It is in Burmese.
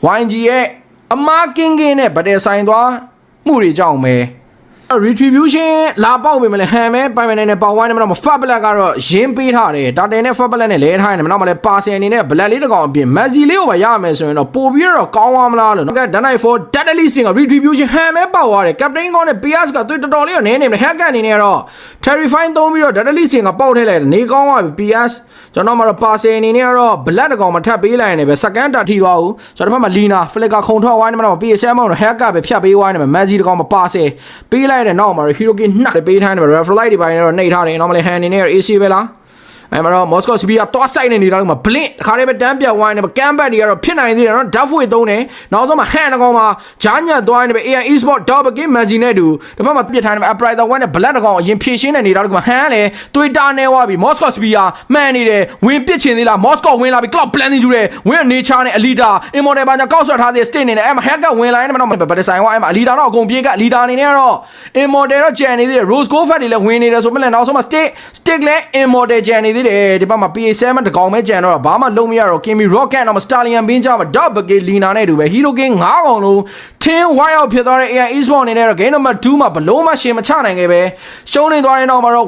YG ရဲ့အမားကင်းကင်းနဲ့ဗတဲ့ဆိုင်သွားမှုတွေကြောင့်ပဲ retribution လာပေါက်ပေမဲ့လည်းဟန်မဲပိုင်မယ်နဲ့ပေါက်ဝိုင်းနေမှာတော့ဖတ်ဘလက်ကတော့ရင်းပေးထားတယ်ဒါတင်နဲ့ဖတ်ဘလက်နဲ့လဲထားနေမှာတော့မလဲပါဆယ်အနေနဲ့ဘလက်လေးတစ်ကောင်အပြင်မက်ဆီလေးကိုပဲရမယ်ဆိုရင်တော့ပို့ပြီးတော့ကောင်းသွားမလားလို့နော်ကဲ Dynamite 4 Deadly Sting က retribution ဟန်မဲပေါက်သွားတယ် Captain ကောနဲ့ PS ကတွေ့တော်တော်လေးတော့နည်းနေတယ် hack အနေနဲ့တော့ Terrifying သုံးပြီးတော့ Deadly Sting ကပေါက်ထည့်လိုက်တယ်နေကောင်းသွားပြီ PS ကျွန်တော်တို့ပါဆယ်အနေနဲ့ကတော့ဘလက်တစ်ကောင်မထပ်ပေးလိုက်ရင်လည်းပဲ second တာထိသွားဦးကျွန်တော်ဘက်မှာ Lina Flicker ခုံထွက်ဝိုင်းနေမှာတော့ PS မှာတော့ hack ပဲဖြတ်ပေးဝိုင်းနေမှာ Messi တစ်ကောင်မပါဆယ်ပေးလိုက်တဲ့နောက်မှာ Heroနှက်ပေးထားတယ် Referee တွေပိုင်းတော့နှိပ်ထားတယ် normally hand အနေနဲ့ AC ပဲလားအဲ့မှာတော့ Moscow City ကတွားဆိုင်နေနေတာကမှ blink တခါတည်းပဲတန်းပြဝိုင်းနေမှာ Cambat တွေကတော့ဖြစ်နိုင်သေးတယ်နော် Duffway သုံးတယ်နောက်ဆုံးမှာ hand တစ်ကောင်မှာဂျားညက်သွားနေပဲ AI Esport Double Game Messi နဲ့တူတစ်ဖက်မှာပြစ်ထားနေမှာ Upright 1နဲ့ Black တစ်ကောင်အရင်ဖြည့်ရှင်းနေနေတာကမှ hand လည်းတွေးတာနေသွားပြီ Moscow City ကမှန်နေတယ်ဝင်ပစ်ချင်သေးလား Moscow ဝင်လာပြီ Cloud Planning ယူတယ်ဝင် Nature နဲ့ Alita Immortal ဘာညာကောက်ဆွတ်ထားသေး State နေတယ်အဲ့မှာ hack ကဝင်လာနေမှာတော့ဗတ်ဆိုင်ဝိုင်းအဲ့မှာ Alita တော့အကုန်ပြေးက Alita အနေနဲ့ကတော့ Immortal တော့ကြံနေသေးတယ် Rose Gold Fat တွေလည်းဝင်နေတယ်ဆိုမှလည်းနောက်ဆုံးမှာ Stick လည်း Immortal ကြံနေသေးတယ်ဒီဘက်မှာ PA7 တကောင်ပဲကြံတော့ဘာမှလုံးမရတော့ Kimi Rocket တော့ Stallion ဘင်းကြမှာ Double Game Lina နဲ့တူပဲ Hero King 9ကောင်လုံး Team White Out ဖြစ်သွားတဲ့ AI Esport အနေနဲ့တော့ Game Number 2မှာဘလုံးမှရှင်မချနိုင်ခဲ့ပဲရှုံးနေသွားတဲ့နောက်မှာတော့